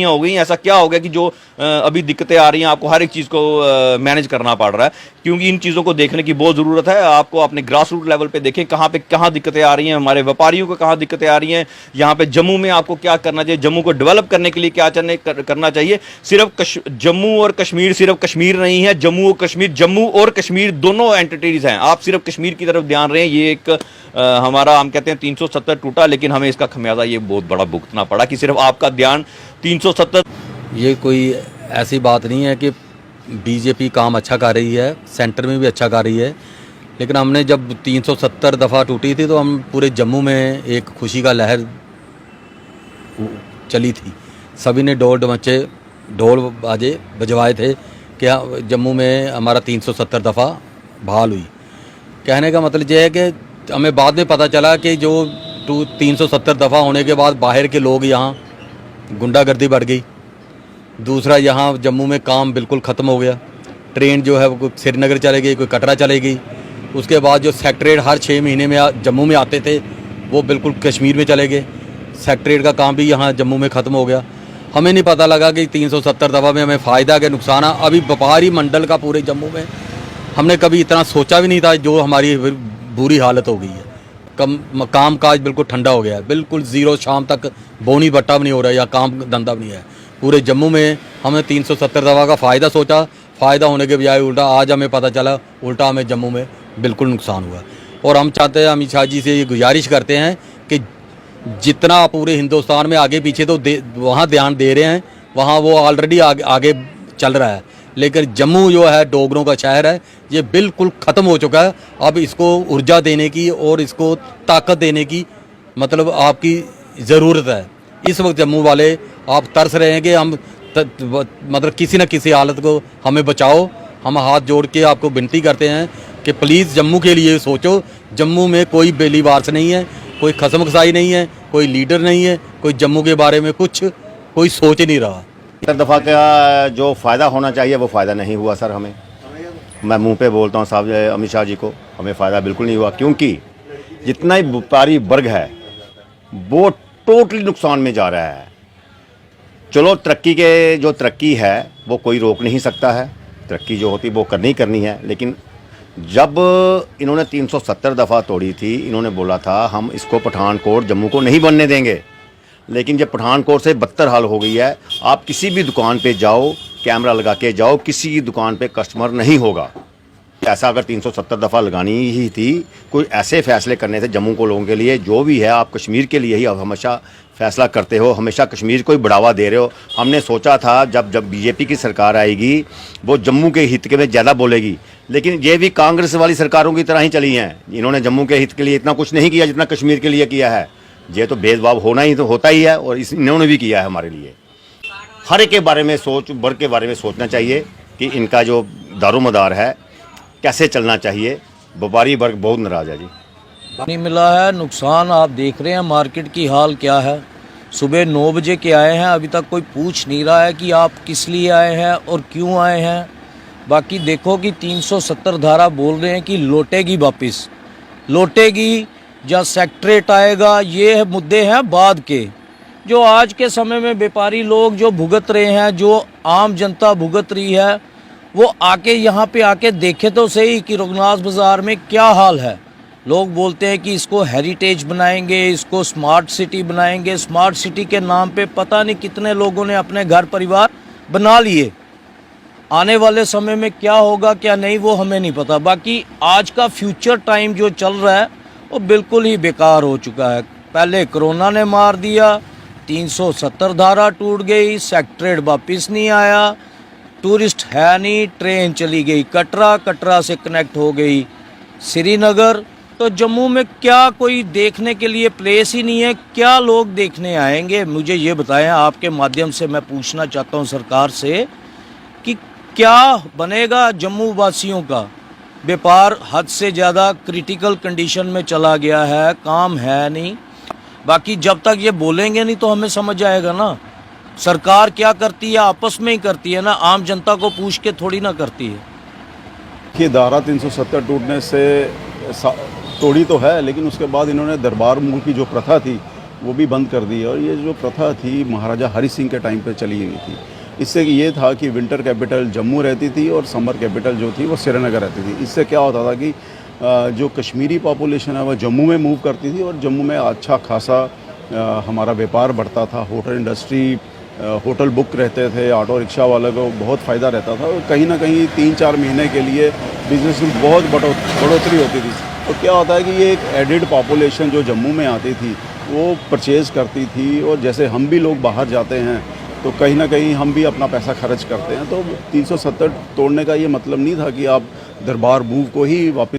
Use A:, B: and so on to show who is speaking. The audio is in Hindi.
A: हो गई, ऐसा क्या हो गया कि जो अभी दिक्कतें आ रही हैं, आपको हर एक चीज़ को मैनेज करना पड़ रहा है? क्योंकि इन चीज़ों को देखने की बहुत ज़रूरत है। आपको अपने ग्रास रूट लेवल पे देखें कहाँ दिक्कतें आ रही हैं, हमारे व्यापारियों को कहाँ दिक्कतें आ रही हैं, यहाँ पे जम्मू में आपको क्या करना चाहिए, जम्मू को डेवलप करने के लिए क्या करना चाहिए। सिर्फ जम्मू और कश्मीर सिर्फ कश्मीर नहीं है, जम्मू और कश्मीर दोनों एंटिटीज हैं। आप सिर्फ कश्मीर की तरफ ध्यान रहे हैं। ये एक हमारा हम कहते हैं 370 टूटा, लेकिन हमें इसका खमियाजा ये बहुत बड़ा भुगतना पड़ा कि सिर्फ आपका ध्यान 370।
B: ये कोई ऐसी बात नहीं है कि बीजेपी काम अच्छा कर रही है, सेंटर में भी अच्छा कर रही है, लेकिन हमने जब 370 दफ़ा टूटी थी तो हम पूरे जम्मू में एक खुशी का लहर चली थी। सभी ने ढोल बाजे बजवाए थे कि जम्मू में हमारा 370 दफ़ा बहाल हुई। कहने का मतलब ये है कि हमें बाद में पता चला कि जो 370 दफ़ा होने के बाद बाहर के लोग यहाँ गुंडागर्दी बढ़ गई। दूसरा, यहाँ जम्मू में काम बिल्कुल ख़त्म हो गया। ट्रेन जो है वो श्रीनगर चले गई, कोई कटरा चले गई। उसके बाद जो सेक्रेटरीट हर 6 महीने में जम्मू में आते थे वो बिल्कुल कश्मीर में चले गए। सेक्रेटरीट का काम भी यहाँ जम्मू में ख़त्म हो गया। हमें नहीं पता लगा कि 370 दफ़ा में हमें फ़ायदा के नुकसान है। अभी व्यापारी मंडल का पूरे जम्मू में हमने कभी इतना सोचा भी नहीं था, जो हमारी बुरी हालत हो गई है। काम काज बिल्कुल ठंडा हो गया है, बिल्कुल ज़ीरो। शाम तक बोनी बट्टा भी नहीं हो रहा है या काम धंधा भी नहीं है पूरे जम्मू में। हमने 370 दफ़ा का फ़ायदा सोचा, फ़ायदा होने के बजाय उल्टा आज हमें पता चला उल्टा हमें जम्मू में बिल्कुल नुकसान हुआ। और हम चाहते हैं, अमित शाह जी से ये गुजारिश करते हैं कि जितना पूरे हिंदुस्तान में आगे पीछे तो वहाँ ध्यान दे रहे हैं, वहाँ वो ऑलरेडी आगे चल रहा है, लेकिन जम्मू जो है डोगरों का शहर है, ये बिल्कुल ख़त्म हो चुका है। अब इसको ऊर्जा देने की और इसको ताकत देने की मतलब आपकी ज़रूरत है। इस वक्त जम्मू वाले आप तरस रहे हैं कि हम मतलब किसी न किसी हालत को हमें बचाओ। हम हाथ जोड़ के आपको विनती करते हैं कि प्लीज़ जम्मू के लिए सोचो। जम्मू में कोई बेलीवारस नहीं है, कोई खसम खसाई नहीं है, कोई लीडर नहीं है, कोई जम्मू के बारे में कोई सोच ही नहीं रहा।
C: 70 दफ़ा का जो फ़ायदा होना चाहिए वो फ़ायदा नहीं हुआ सर। हमें, मैं मुंह पे बोलता हूँ साहब अमित शाह जी को, हमें फ़ायदा बिल्कुल नहीं हुआ। क्योंकि जितना ही व्यापारी वर्ग है वो टोटली नुकसान में जा रहा है। चलो तरक्की है वो कोई रोक नहीं सकता है, तरक्की जो होती वो करनी है। लेकिन जब इन्होंने 370 दफ़ा तोड़ी थी, इन्होंने बोला था हम इसको पठानकोट जम्मू को नहीं बनने देंगे। लेकिन जब पठानकोट से बदतर हाल हो गई है। आप किसी भी दुकान पे जाओ, कैमरा लगा के जाओ, किसी की दुकान पे कस्टमर नहीं होगा। ऐसा अगर 370 दफ़ा लगानी ही थी, कोई ऐसे फैसले करने थे जम्मू को लोगों के लिए। जो भी है आप कश्मीर के लिए ही हमेशा फैसला करते हो, हमेशा कश्मीर को ही बढ़ावा दे रहे हो। हमने सोचा था जब बीजेपी की सरकार आएगी वो जम्मू के हित के में ज़्यादा बोलेगी, लेकिन ये भी कांग्रेस वाली सरकारों की तरह ही चली हैं। इन्होंने जम्मू के हित के लिए इतना कुछ नहीं किया जितना कश्मीर के लिए किया है। ये तो भेदभाव होता ही है, और इन्होंने भी किया है हमारे लिए। हर एक के बारे में वर्ग के बारे में सोचना चाहिए कि इनका जो दारोमदार है कैसे चलना चाहिए। व्यापारी वर्ग बहुत नाराज़ है जी।
D: नहीं मिला है, नुकसान आप देख रहे हैं। मार्केट की हाल क्या है। सुबह 9 बजे के आए हैं, अभी तक कोई पूछ नहीं रहा है कि आप किस लिए आए हैं और क्यों आए हैं। बाकी देखो कि 370 धारा बोल रहे हैं कि लौटेगी, वापस लौटेगी या सेक्रेटरीट आएगा। ये मुद्दे हैं बाद के। जो आज के समय में व्यापारी लोग जो भुगत रहे हैं, जो आम जनता भुगत रही है, वो आके यहाँ पे आके देखे तो सही कि रघुनाथ बाज़ार में क्या हाल है। लोग बोलते हैं कि इसको हेरिटेज बनाएंगे, इसको स्मार्ट सिटी बनाएंगे। स्मार्ट सिटी के नाम पे पता नहीं कितने लोगों ने अपने घर परिवार बना लिए। आने वाले समय में क्या होगा क्या नहीं वो हमें नहीं पता। बाकी आज का फ्यूचर टाइम जो चल रहा है वो बिल्कुल ही बेकार हो चुका है। पहले कोरोना ने मार दिया, 370 धारा टूट गई, सेक्रेटरीट वापस नहीं आया, टूरिस्ट है नहीं, ट्रेन चली गई कटरा से कनेक्ट हो गई श्रीनगर। तो जम्मू में क्या कोई देखने के लिए प्लेस ही नहीं है। क्या लोग देखने आएंगे मुझे ये बताएं। आपके माध्यम से मैं पूछना चाहता हूँ सरकार से कि क्या बनेगा जम्मू वासियों का। व्यापार हद से ज़्यादा क्रिटिकल कंडीशन में चला गया है, काम है नहीं। बाकी जब तक ये बोलेंगे नहीं तो हमें समझ आएगा ना सरकार क्या करती है। आपस में ही करती है ना, आम जनता को पूछ के थोड़ी ना करती है।
E: कि धारा 370 टूटने से तोड़ी तो है, लेकिन उसके बाद इन्होंने दरबार मूल की जो प्रथा थी वो भी बंद कर दी। और ये जो प्रथा थी महाराजा हरि सिंह के टाइम पे चली हुई थी। इससे ये था कि विंटर कैपिटल जम्मू रहती थी और समर कैपिटल जो थी वो श्रीनगर रहती थी। इससे क्या होता था कि जो कश्मीरी पॉपुलेशन है वो जम्मू में मूव करती थी और जम्मू में अच्छा खासा हमारा व्यापार बढ़ता था। होटल इंडस्ट्री, होटल बुक रहते थे, ऑटो रिक्शा वालों को बहुत फ़ायदा रहता था। और कहीं ना कहीं 3-4 महीने के लिए बिज़नेस में बहुत बढ़ोतरी होती थी। और क्या होता है कि ये एक एडिड पॉपुलेशन जो जम्मू में आती थी वो परचेज़ करती थी। और जैसे हम भी लोग बाहर जाते हैं तो कहीं ना कहीं हम भी अपना पैसा खर्च करते हैं। तो 370 तोड़ने का ये मतलब नहीं था कि आप दरबार मूव को ही वापस